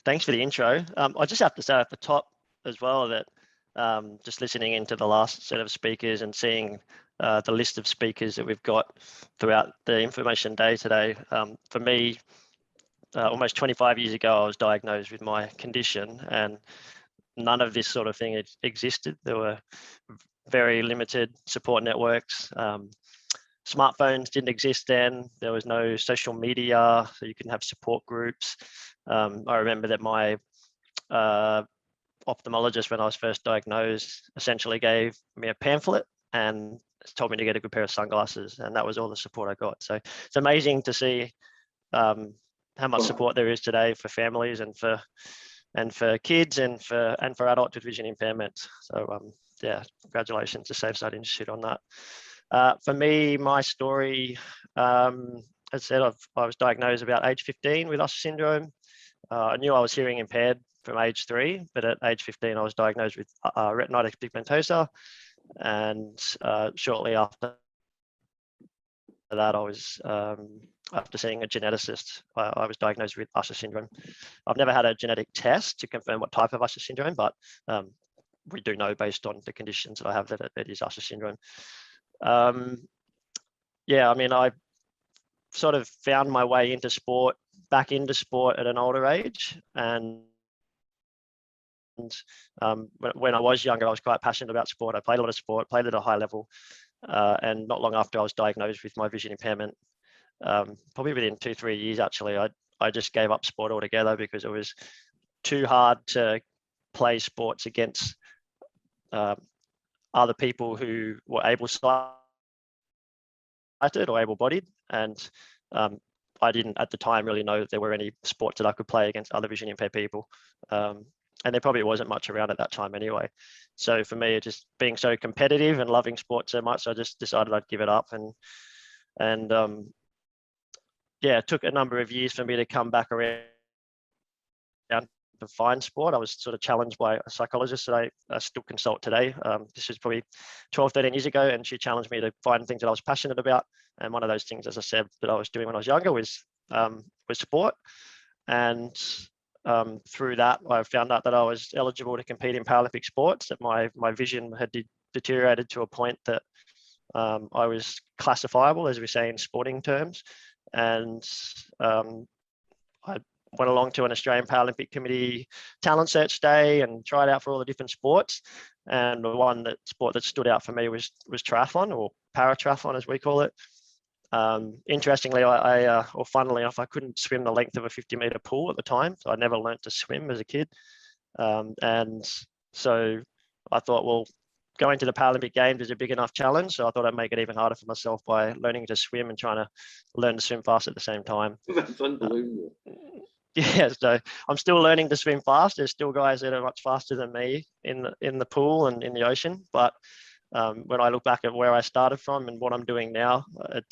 Thanks for the intro. I just have to say at the top as well that just listening into the last set of speakers and seeing the list of speakers that we've got throughout the information day today, for me, almost 25 years ago, I was diagnosed with my condition, and none of this sort of thing existed. There were very limited support networks. Smartphones didn't exist then. There was no social media, so you couldn't have support groups. I remember that my ophthalmologist, when I was first diagnosed, essentially gave me a pamphlet and told me to get a good pair of sunglasses, and that was all the support I got. So it's amazing to see how much support there is today for families and for kids and for adults with vision impairment. So yeah, congratulations to SafeSight Institute on that. For me, my story, as I said, I was diagnosed about age 15 with Usher syndrome. I knew I was hearing impaired from age 3, but at age 15, I was diagnosed with retinitis pigmentosa, and shortly after that, I was after seeing a geneticist, I was diagnosed with Usher syndrome. I've never had a genetic test to confirm what type of Usher syndrome, but we do know based on the conditions that I have that it is Usher syndrome. Yeah, I mean, I sort of found my way into sport, back into sport at an older age, and when I was younger, I was quite passionate about sport. I played a lot of sport, played at a high level, and not long after I was diagnosed with my vision impairment, probably within 2-3 years, actually, I just gave up sport altogether because it was too hard to play sports against other people who were able-sighted or able-bodied, and I didn't at the time really know that there were any sports that I could play against other vision impaired people, and there probably wasn't much around at that time anyway. So for me, just being so competitive and loving sport so much, I just decided I'd give it up, and yeah, it took a number of years for me to come back around to find sport. I was sort of challenged by a psychologist that I still consult today. This was probably 12-13 years ago, and she challenged me to find things that I was passionate about. And one of those things, as I said, that I was doing when I was younger was sport. And through that, I found out that I was eligible to compete in Paralympic sports, that my vision had deteriorated to a point that I was classifiable, as we say in sporting terms. And I went along to an Australian Paralympic Committee talent search day and tried out for all the different sports. And the sport that stood out for me was triathlon, or paratriathlon as we call it. Interestingly, or funnily enough, I couldn't swim the length of a 50-meter pool at the time, so I never learned to swim as a kid. And so I thought, well, going to the Paralympic Games is a big enough challenge, so I thought I'd make it even harder for myself by learning to swim and trying to learn to swim fast at the same time. That's unbelievable. Yeah, so I'm still learning to swim fast. There's still guys that are much faster than me in the pool and in the ocean, but when I look back at where I started from and what I'm doing now, I've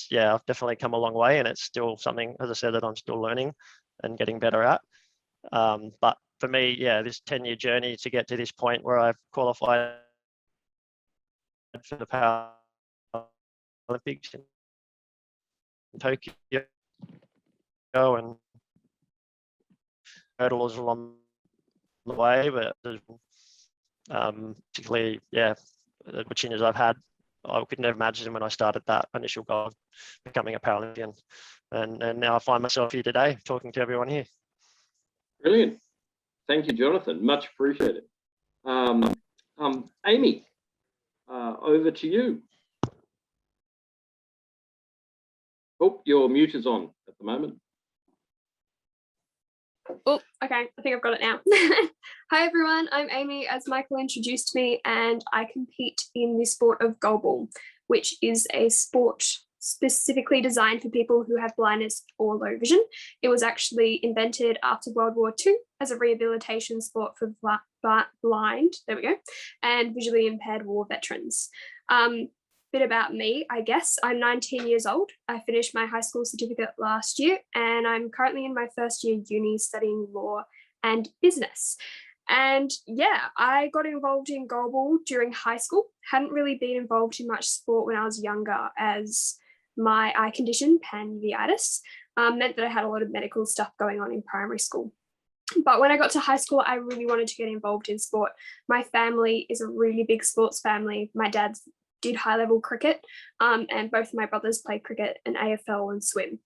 definitely come a long way, and it's still something, as I said, that I'm still learning and getting better at. But for me, yeah, this 10-year journey to get to this point where I've qualified for the Paralympics in Tokyo and hurdles along the way, but particularly, yeah, the opportunities I've had, I could never imagine when I started that initial goal of becoming a Paralympian, and now I find myself here today talking to everyone here. Brilliant. Thank you, Jonathan. Much appreciated. Amy, over to you. Oh, your mute is on at the moment. Oh, okay. I think I've got it now. Hi, everyone. I'm Amy, as Michael introduced me, and I compete in the sport of goalball, which is a sport specifically designed for people who have blindness or low vision. It was actually invented after World War II as a rehabilitation sport for blind, and visually impaired war veterans. Bit about me, I guess. I'm 19 years old. I finished my high school certificate last year, and I'm currently in my first year uni studying law and business. And yeah, I got involved in goalball during high school. Hadn't really been involved in much sport when I was younger, as my eye condition, uveitis, meant that I had a lot of medical stuff going on in primary school. But when I got to high school, I really wanted to get involved in sport. My family is a really big sports family. My dad did high-level cricket, and both of my brothers played cricket and AFL and swim.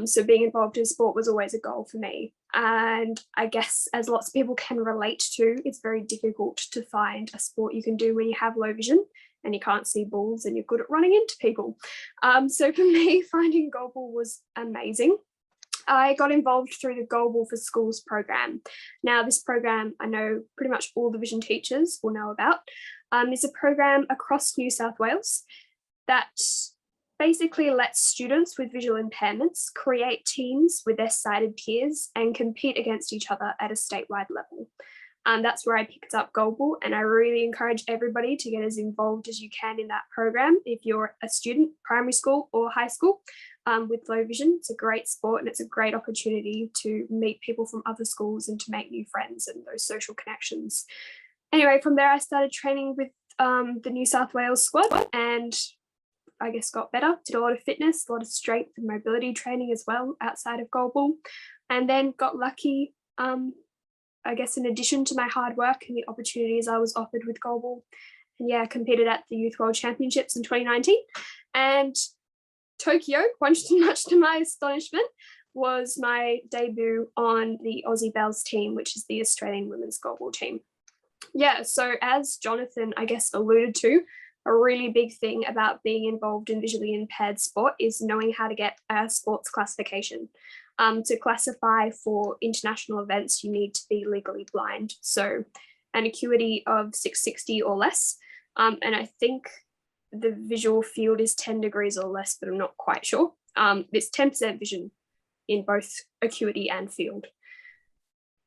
So being involved in sport was always a goal for me. And I guess, as lots of people can relate to, it's very difficult to find a sport you can do when you have low vision and you can't see balls and you're good at running into people. So for me, finding goalball was amazing. I got involved through the Goalball for Schools program. Now, this program I know pretty much all the vision teachers will know about. It's a program across New South Wales that basically lets students with visual impairments create teams with their sighted peers and compete against each other at a statewide level. That's where I picked up goalball, and I really encourage everybody to get as involved as you can in that program if you're a student, primary school or high school with low vision. It's a great sport and it's a great opportunity to meet people from other schools and to make new friends and those social connections. Anyway, from there I started training with the New South Wales squad, and I guess got better, did a lot of fitness, a lot of strength and mobility training as well outside of goalball, and then got lucky, I guess in addition to my hard work and the opportunities I was offered with goalball. And yeah, competed at the Youth World Championships in 2019. And Tokyo, much to my astonishment, was my debut on the Aussie Bells team, which is the Australian women's goalball team. Yeah, so as Jonathan, I guess, alluded to, a really big thing about being involved in visually impaired sport is knowing how to get a sports classification. To classify for international events, you need to be legally blind. So an acuity of 660 or less. And I think the visual field is 10 degrees or less, but I'm not quite sure. It's 10% vision in both acuity and field.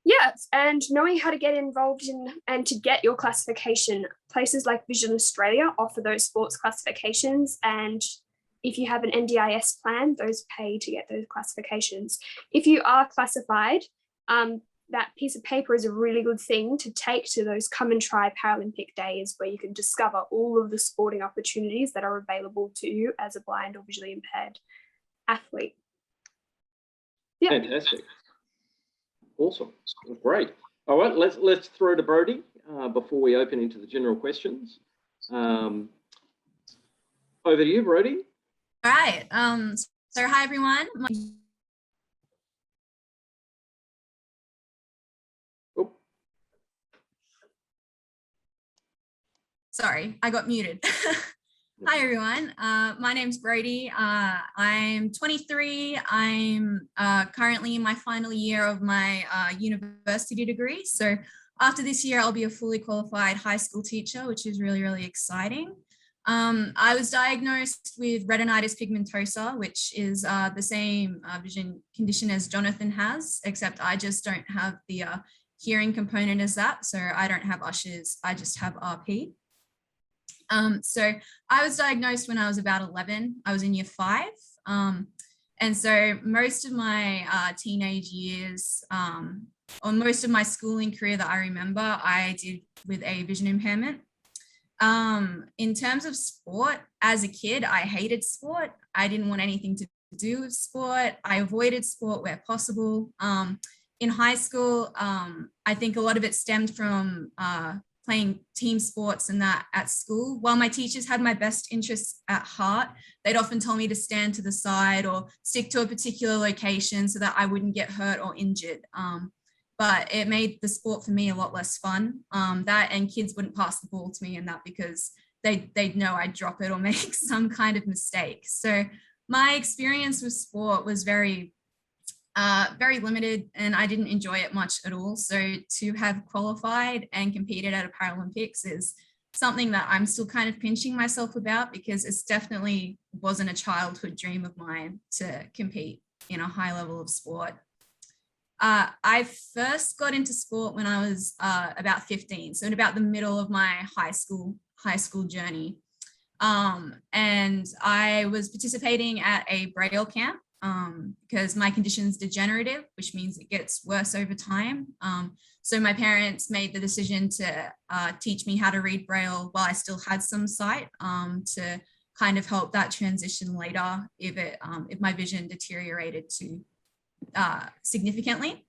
Yes, and knowing how to get involved in and to get your classification, places like Vision Australia offer those sports classifications, and if you have an NDIS plan, those pay to get those classifications. If you are classified, that piece of paper is a really good thing to take to those Come and Try Paralympic days where you can discover all of the sporting opportunities that are available to you as a blind or visually impaired athlete. Yeah. Fantastic. Awesome. Great. All right, let's throw to Brodie before we open into the general questions. Over to you, Brodie. All right. So hi everyone. Sorry, I got muted. Hi everyone. My name's Brodie. I'm 23. I'm currently in my final year of my university degree. So after this year, I'll be a fully qualified high school teacher, which is really, really exciting. I was diagnosed with retinitis pigmentosa, which is the same vision condition as Jonathan has, except I just don't have the hearing component as that. So I don't have Usher's, I just have RP. So I was diagnosed when I was about 11. I was in year 5. And so most of my teenage years, or most of my schooling career that I remember, I did with a vision impairment. In terms of sport, as a kid, I hated sport. I didn't want anything to do with sport. I avoided sport where possible. In high school, I think a lot of it stemmed from playing team sports and that at school. While my teachers had my best interests at heart, they'd often tell me to stand to the side or stick to a particular location so that I wouldn't get hurt or injured. But it made the sport for me a lot less fun. That and kids wouldn't pass the ball to me and that because they'd know I'd drop it or make some kind of mistake. So my experience with sport was very limited and I didn't enjoy it much at all. So to have qualified and competed at a Paralympics is something that I'm still kind of pinching myself about because it's definitely wasn't a childhood dream of mine to compete in a high level of sport. I first got into sport when I was about 15, so in about the middle of my high school journey. And I was participating at a Braille camp because my condition's degenerative, which means it gets worse over time. So my parents made the decision to teach me how to read Braille while I still had some sight to kind of help that transition later if my vision deteriorated too significantly.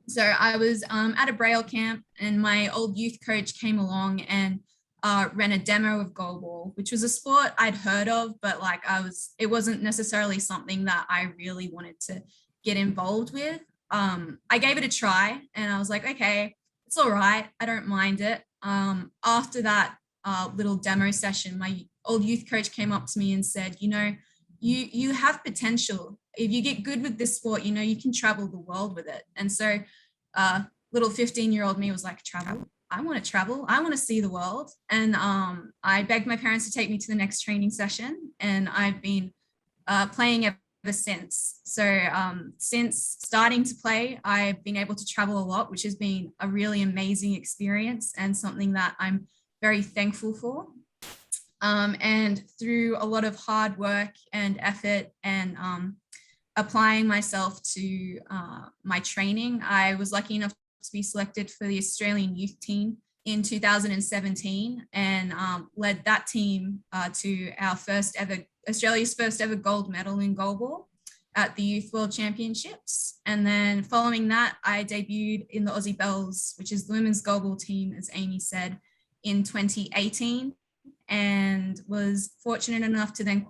So I was at a Braille camp, and my old youth coach came along and ran a demo of goalball, which was a sport I'd heard of, but like it wasn't necessarily something that I really wanted to get involved with. I gave it a try, and I was like, okay, it's all right. I don't mind it. After that little demo session, my old youth coach came up to me and said, you know, you have potential. If you get good with this sport, you know, you can travel the world with it. And so little 15-year-old me was like, travel? I want to travel. I want to see the world. And I begged my parents to take me to the next training session, and I've been playing ever since. So since starting to play, I've been able to travel a lot, which has been a really amazing experience and something that I'm very thankful for. And through a lot of hard work and effort and applying myself to my training, I was lucky enough to be selected for the Australian youth team in 2017, and led that team to our Australia's first ever gold medal in goalball at the Youth World Championships. And then following that, I debuted in the Aussie Bells, which is the women's goalball team, as Amy said, in 2018, and was fortunate enough to then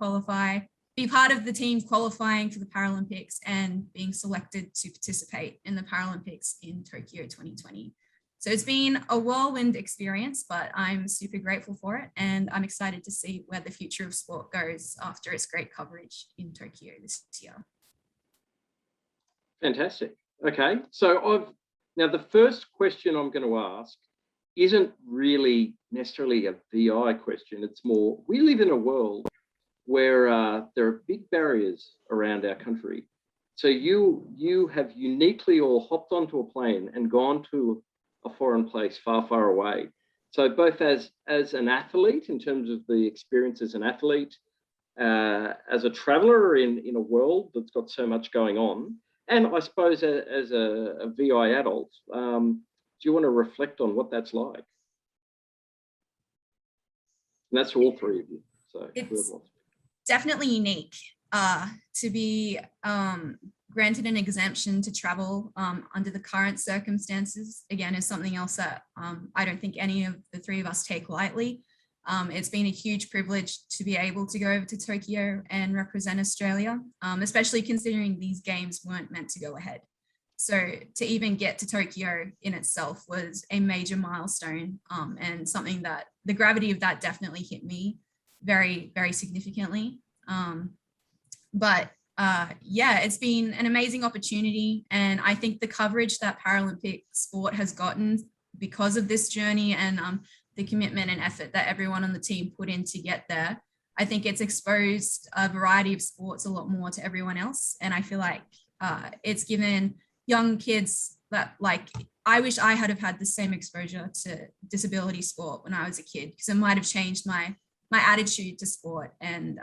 be part of the team qualifying for the Paralympics and being selected to participate in the Paralympics in Tokyo 2020. So it's been a whirlwind experience, but I'm super grateful for it. And I'm excited to see where the future of sport goes after its great coverage in Tokyo this year. Fantastic. Okay, so now the first question I'm going to ask isn't really necessarily a VI question. It's more, we live in a world where there are big barriers around our country. So you have uniquely all hopped onto a plane and gone to a foreign place far, far away. So both as an athlete, in terms of the experience as an athlete, as a traveller in a world that's got so much going on, and I suppose as a VI adult, do you want to reflect on what that's like? And that's all three of you. So it's definitely unique to be granted an exemption to travel under the current circumstances. Again, is something else that I don't think any of the three of us take lightly. It's been a huge privilege to be able to go over to Tokyo and represent Australia, especially considering these games weren't meant to go ahead. So to even get to Tokyo in itself was a major milestone, and something that the gravity of that definitely hit me very, very significantly. But yeah, it's been an amazing opportunity. And I think the coverage that Paralympic sport has gotten because of this journey and the commitment and effort that everyone on the team put in to get there, I think it's exposed a variety of sports a lot more to everyone else. And I feel like it's given young kids that, like, I wish I had have had the same exposure to disability sport when I was a kid, because it might have changed my attitude to sport and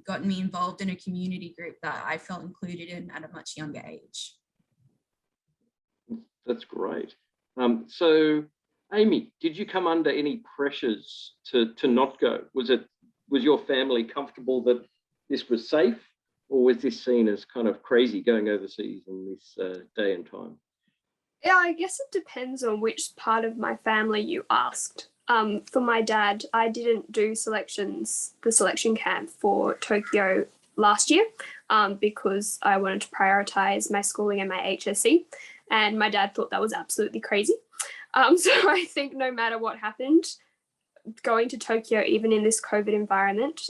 gotten me involved in a community group that I felt included in at a much younger age. That's great. So Amy, did you come under any pressures to not go? Was your family comfortable that this was safe, or was this seen as kind of crazy going overseas in this day and time? Yeah, I guess it depends on which part of my family you asked. For my dad, I didn't do the selection camp for Tokyo last year because I wanted to prioritise my schooling and my HSC, and my dad thought that was absolutely crazy. So I think no matter what happened, going to Tokyo, even in this COVID environment,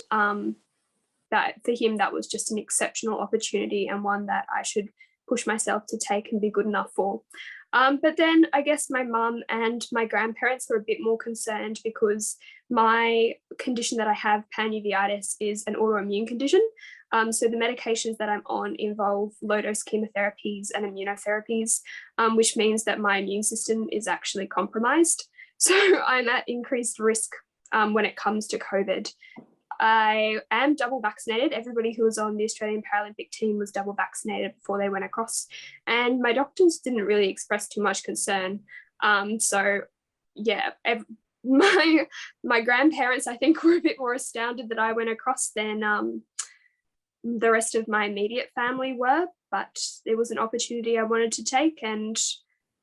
that for him, that was just an exceptional opportunity and one that I should push myself to take and be good enough for. But then I guess my mum and my grandparents were a bit more concerned because my condition that I have, pan-uveitis, is an autoimmune condition. So the medications that I'm on involve low-dose chemotherapies and immunotherapies, which means that my immune system is actually compromised. So I'm at increased risk when it comes to COVID. I am double vaccinated. Everybody who was on the Australian Paralympic team was double vaccinated before they went across. And my doctors didn't really express too much concern. So yeah, my grandparents, I think, were a bit more astounded that I went across than the rest of my immediate family were, but it was an opportunity I wanted to take, and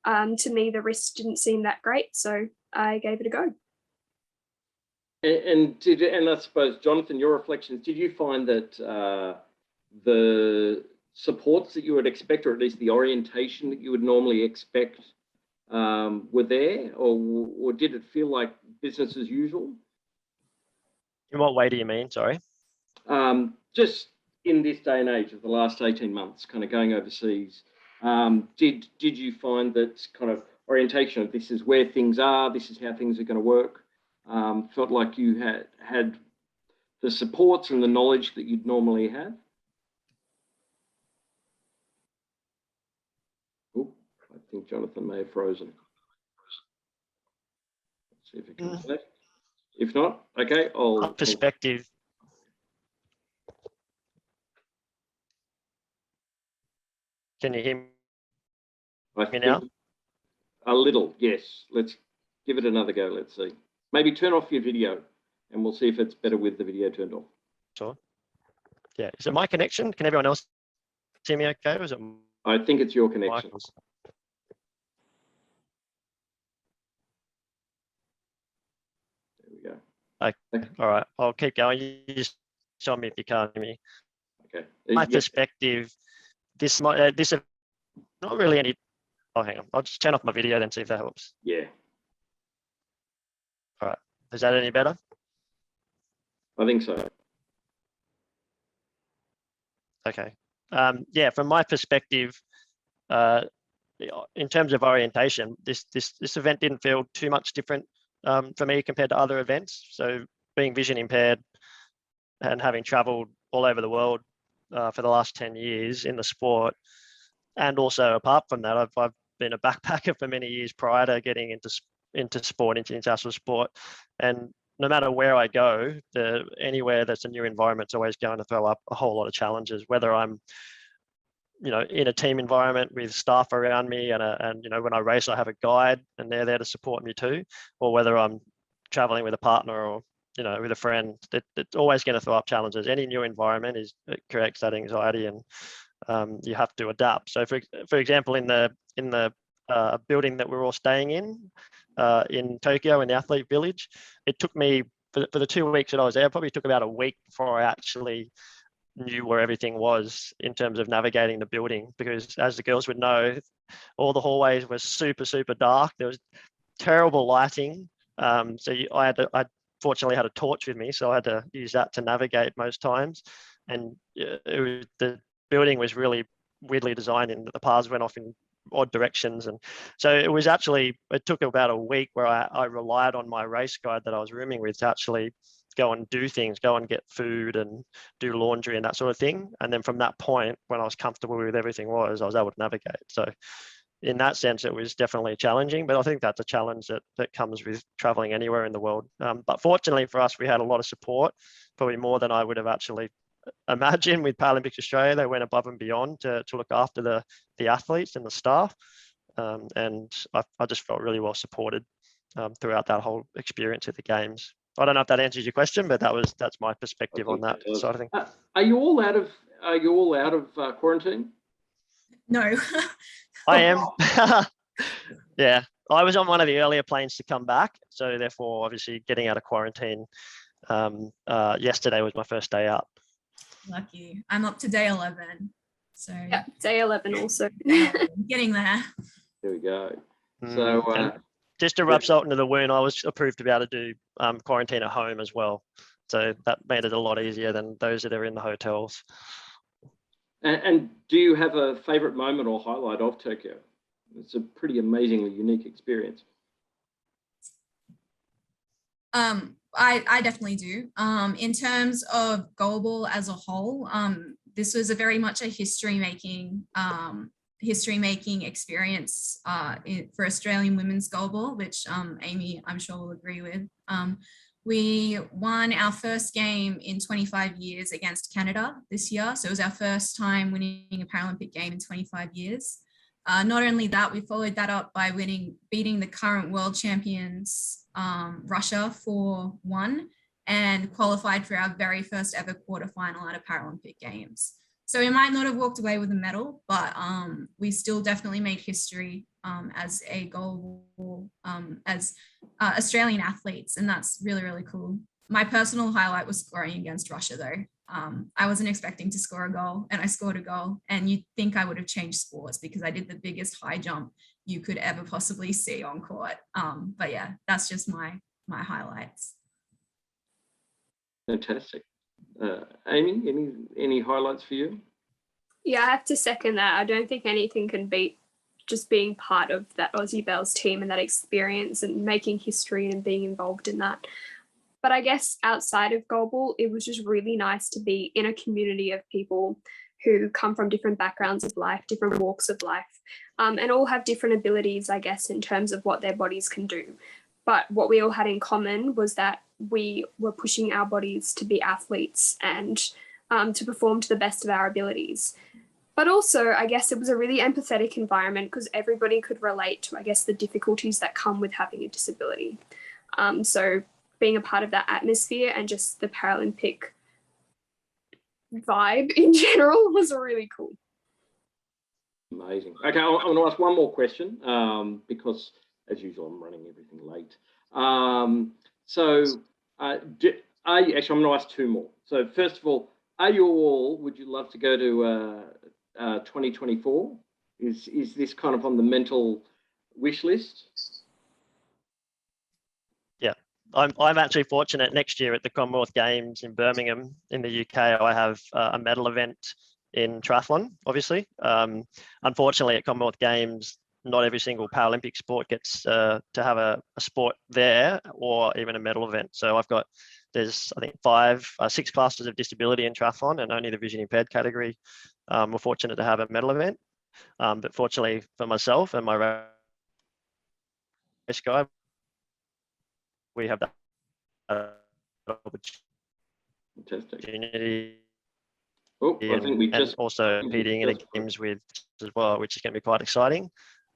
to me, the risk didn't seem that great, so I gave it a go. And I suppose, Jonathan, your reflections, did you find that the supports that you would expect, or at least the orientation that you would normally expect, were there, or did it feel like business as usual? In what way do you mean? Sorry. Just in this day and age of the last 18 months, kind of going overseas, did you find that kind of orientation of this is where things are, this is how things are going to work, felt like you had the supports and the knowledge that you'd normally have? Oh, I think Jonathan may have frozen. Let's see if it comes back. If not, okay, I'll... Perspective. Can you hear me now? A little, yes. Let's give it another go. Let's see. Maybe turn off your video and we'll see if it's better with the video turned off. Sure. Yeah. Is it my connection? Can everyone else see me okay? Or is it I think it's your connection. Michael's? There we go. Okay. All right. I'll keep going. You just show me if you can't hear me. Okay. My perspective, this not really any. Oh, hang on. I'll just turn off my video then, see if that helps. Yeah. All right. Is that any better? I think so. Okay. Yeah, from my perspective, in terms of orientation, this event didn't feel too much different for me compared to other events. So being vision impaired and having traveled all over the world for the last 10 years in the sport, and also apart from that, I've been a backpacker for many years prior to getting into sport, into international sport. And no matter where I go, anywhere that's a new environment is always going to throw up a whole lot of challenges, whether I'm, in a team environment with staff around me and when I race, I have a guide and they're there to support me too, or whether I'm traveling with a partner or, with a friend, it's always going to throw up challenges. Any new environment it creates that anxiety, and you have to adapt. So for example, in the building that we're all staying in Tokyo, in the athlete village, it took me for the 2 weeks that I was there, probably took about a week before I actually knew where everything was in terms of navigating the building, because as the girls would know, all the hallways were super, super dark. There was terrible lighting. I fortunately had a torch with me, so I had to use that to navigate most times. And the building was really weirdly designed in that the paths went off in odd directions. And so it took about a week where I relied on my race guide that I was rooming with to actually go and do things, go and get food and do laundry and that sort of thing. And then from that point, when I was comfortable with everything I was able to navigate. So in that sense, it was definitely challenging, but I think that's a challenge that comes with traveling anywhere in the world. But fortunately for us, we had a lot of support, probably more than I would have actually imagined with Paralympics Australia. They went above and beyond to look after the athletes and the staff. And I just felt really well supported throughout that whole experience at the Games. I don't know if that answers your question, but that's my perspective on that side of things. Are you all out of quarantine? No. I am. Yeah, I was on one of the earlier planes to come back, so therefore, obviously, getting out of quarantine yesterday was my first day out. Lucky. I'm up to day 11. So yeah, day 11 also. Getting there. There we go. So just to rub salt into the wound, I was approved to be able to do quarantine at home as well. So that made it a lot easier than those that are in the hotels. And do you have a favourite moment or highlight of Tokyo? It's a pretty amazingly unique experience. I definitely do. In terms of goalball as a whole, this was very much a history-making experience for Australian women's goalball, which Amy, I'm sure, will agree with. We won our first game in 25 years against Canada this year. So it was our first time winning a Paralympic game in 25 years. Not only that, we followed that up by beating the current world champions, Russia 4-1, and qualified for our very first ever quarterfinal at a Paralympic Games. So we might not have walked away with a medal, but we still definitely made history as a goalball, as Australian athletes, and that's really, really cool. My personal highlight was scoring against Russia, though. I wasn't expecting to score a goal, and I scored a goal, and you'd think I would have changed sports because I did the biggest high jump you could ever possibly see on court. But yeah, that's just my highlights. Fantastic. Amy, any highlights for you? Yeah, I have to second that. I don't think anything can beat just being part of that Aussie Bells team and that experience and making history and being involved in that. But I guess outside of goalball, it was just really nice to be in a community of people who come from different backgrounds of life, different walks of life, and all have different abilities, I guess, in terms of what their bodies can do. But what we all had in common was that we were pushing our bodies to be athletes and to perform to the best of our abilities. But also, I guess it was a really empathetic environment because everybody could relate to, I guess, the difficulties that come with having a disability. So being a part of that atmosphere and just the Paralympic vibe in general was really cool. Amazing. Okay, I'm going to ask one more question because, as usual, I'm running everything late. Actually, I'm going to ask two more. So first of all, would you love to go to 2024? Is this kind of on the mental wish list? Yeah, I'm actually fortunate. Next year at the Commonwealth Games in Birmingham in the UK, I have a medal event in triathlon, obviously. Unfortunately, at Commonwealth Games, not every single Paralympic sport gets to have a sport there or even a medal event. So there's I think 6 classes of disability in triathlon, and only the vision impaired category we're fortunate to have a medal event. But fortunately for myself and my race guy, we have that opportunity. Oh, I think we just also competing in the games with as well, which is going to be quite exciting.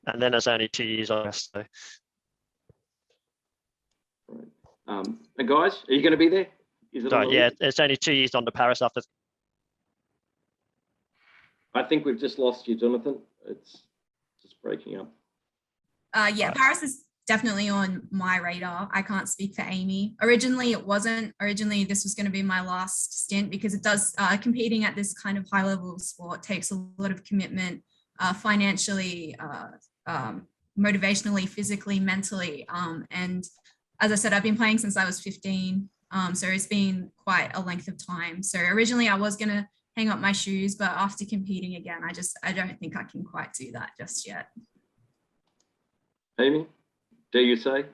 And then it's only 2 years on us. So. And guys, are you going to be there? Yeah, it's only 2 years on to Paris after. I think we've just lost you, Jonathan. It's just breaking up. Yeah, Paris is definitely on my radar. I can't speak for Amy. Originally, it wasn't. Originally, this was going to be my last stint because it does competing at this kind of high level of sport takes a lot of commitment, financially, motivationally, physically, mentally. And as I said, I've been playing since I was 15. So it's been quite a length of time. So originally I was going to hang up my shoes, but after competing again, I don't think I can quite do that just yet. Amy, dare you say?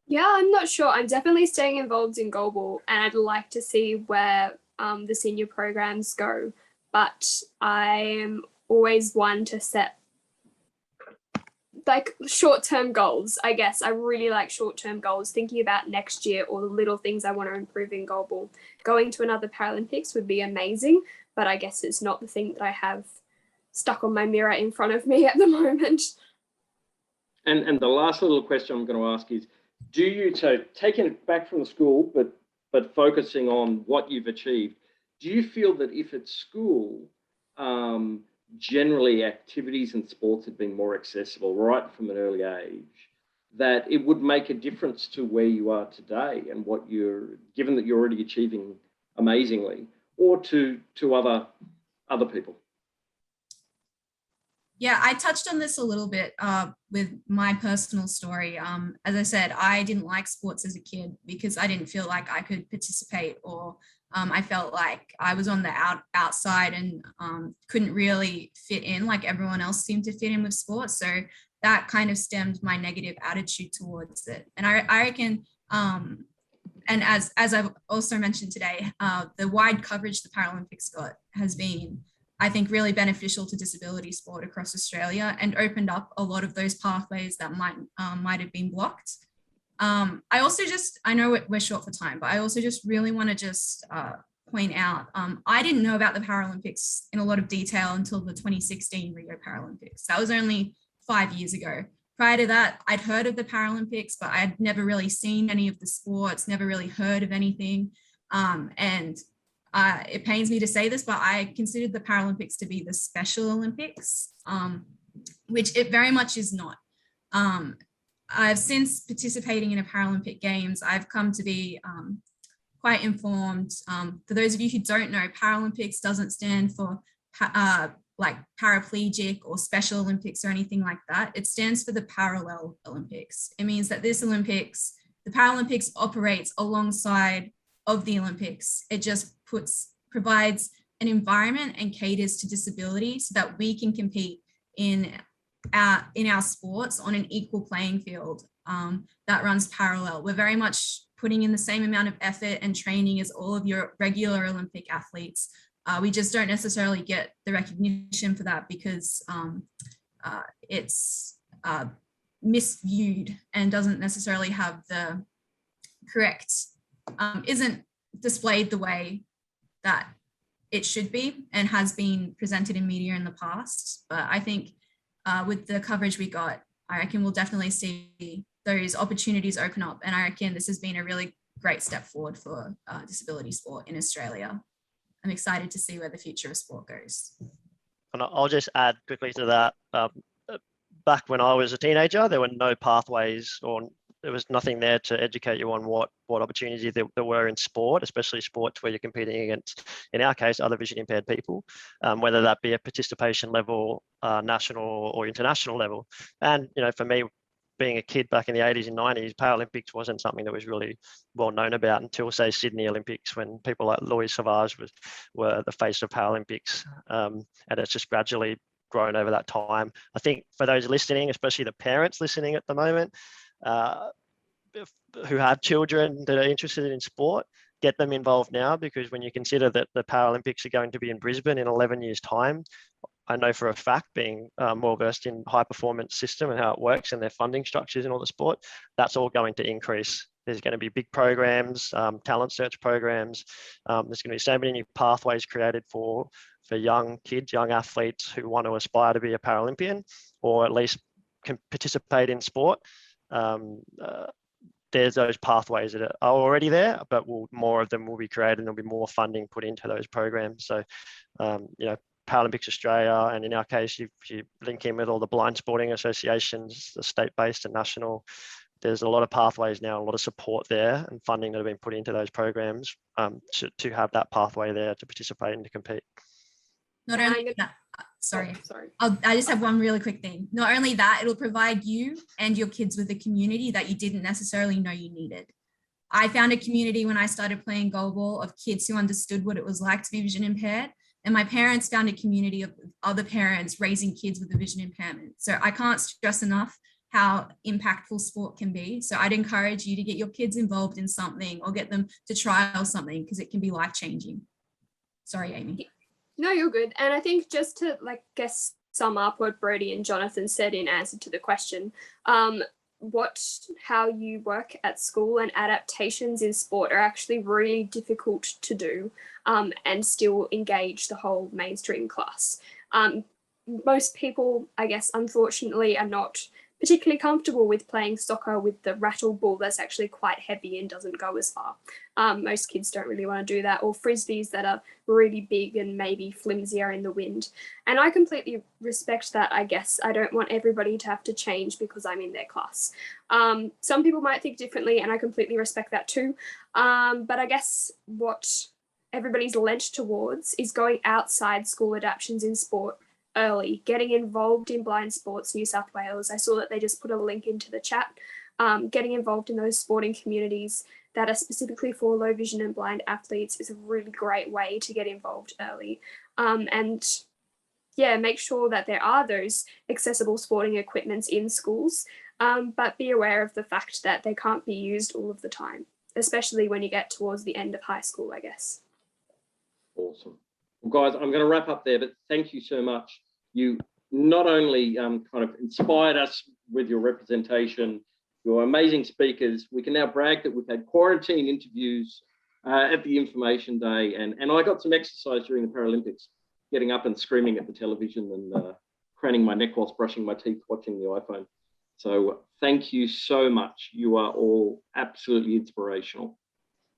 Yeah, I'm not sure. I'm definitely staying involved in goalball, and I'd like to see where the senior programs go. But I'm always one to set like short-term goals, I guess. I really like short-term goals, thinking about next year or the little things I want to improve in goalball. Going to another Paralympics would be amazing, but I guess it's not the thing that I have stuck on my mirror in front of me at the moment. And the last little question I'm going to ask is, do you, so taking it back from the school, but focusing on what you've achieved, do you feel that if at school, generally activities and sports have been more accessible right from an early age, that it would make a difference to where you are today and what given that you're already achieving amazingly, or to other people? Yeah, I touched on this a little bit with my personal story. As I said, I didn't like sports as a kid because I didn't feel like I could participate, or I felt like I was on the outside and couldn't really fit in like everyone else seemed to fit in with sports. So that kind of stemmed my negative attitude towards it. And I reckon, and as I've also mentioned today, the wide coverage the Paralympics got has been, I think, really beneficial to disability sport across Australia and opened up a lot of those pathways that might have been blocked. I know we're short for time, but I also just really want to just point out, I didn't know about the Paralympics in a lot of detail until the 2016 Rio Paralympics. That was only 5 years ago. Prior to that, I'd heard of the Paralympics, but I'd never really seen any of the sports, never really heard of anything. And it pains me to say this, but I considered the Paralympics to be the Special Olympics, which it very much is not. I've since participating in a Paralympic Games, I've come to be quite informed. For those of you who don't know, Paralympics doesn't stand for like paraplegic or Special Olympics or anything like that. It stands for the Parallel Olympics. It means that this Olympics, the Paralympics operates alongside of the Olympics. It just provides an environment and caters to disability so that we can compete in our sports on an equal playing field that runs parallel. We're very much putting in the same amount of effort and training as all of your regular Olympic athletes. We just don't necessarily get the recognition for that because it's misviewed and doesn't necessarily have the correct, isn't displayed the way that it should be and has been presented in media in the past. But I think with the coverage we got, I reckon we'll definitely see those opportunities open up. And I reckon this has been a really great step forward for disability sport in Australia. I'm excited to see where the future of sport goes. And I'll just add quickly to that. Back when I was a teenager, there were no pathways or there was nothing there to educate you on what opportunities there were in sport, especially sports where you're competing against, in our case, other vision impaired people, whether that be a participation level, national or international level. And, you know, for me, being a kid back in the 80s and 90s, Paralympics wasn't something that was really well known about until, say, Sydney Olympics, when people like Louis Savage were the face of Paralympics. And it's just gradually grown over that time. I think for those listening, especially the parents listening at the moment, who have children that are interested in sport, get them involved now, because when you consider that the Paralympics are going to be in Brisbane in 11 years' time, I know for a fact, being more versed in high performance system and how it works and their funding structures and all the sport, that's all going to increase. There's going to be big programs, talent search programs. There's going to be so many new pathways created for young kids, young athletes who want to aspire to be a Paralympian or at least can participate in sport. There's those pathways that are already there, but more of them will be created and there'll be more funding put into those programs. So, you know, Paralympics Australia, and in our case, if you link in with all the blind sporting associations, the state-based and national, there's a lot of pathways now, a lot of support there and funding that have been put into those programs to have that pathway there to participate and to compete. Not only that, I just have one really quick thing. Not only that, it'll provide you and your kids with a community that you didn't necessarily know you needed. I found a community when I started playing goalball of kids who understood what it was like to be vision impaired. And my parents found a community of other parents raising kids with a vision impairment. So I can't stress enough how impactful sport can be. So I'd encourage you to get your kids involved in something or get them to trial something, because it can be life-changing. Sorry, Amy. No, you're good. And I think just to sum up what Brodie and Jonathan said in answer to the question, how you work at school and adaptations in sport are actually really difficult to do and still engage the whole mainstream class. Most people, I guess, unfortunately, are not particularly comfortable with playing soccer with the rattle ball that's actually quite heavy and doesn't go as far. Most kids don't really want to do that, or frisbees that are really big and maybe flimsier in the wind. And I completely respect that, I guess. I don't want everybody to have to change because I'm in their class. Some people might think differently, and I completely respect that too. But I guess what everybody's lent towards is going outside school adaptations in sport early, getting involved in Blind Sports New South Wales. I saw that they just put a link into the chat. Getting involved in those sporting communities that are specifically for low vision and blind athletes is a really great way to get involved early. And yeah, make sure that there are those accessible sporting equipments in schools, but be aware of the fact that they can't be used all of the time, especially when you get towards the end of high school, I guess. Awesome. Well, guys, I'm going to wrap up there, but thank you so much. You not only kind of inspired us with your representation, your amazing speakers. We can now brag that we've had quarantine interviews at the information day, and I got some exercise during the Paralympics, getting up and screaming at the television and craning my neck whilst brushing my teeth watching the iPhone. So thank you so much. You are all absolutely inspirational.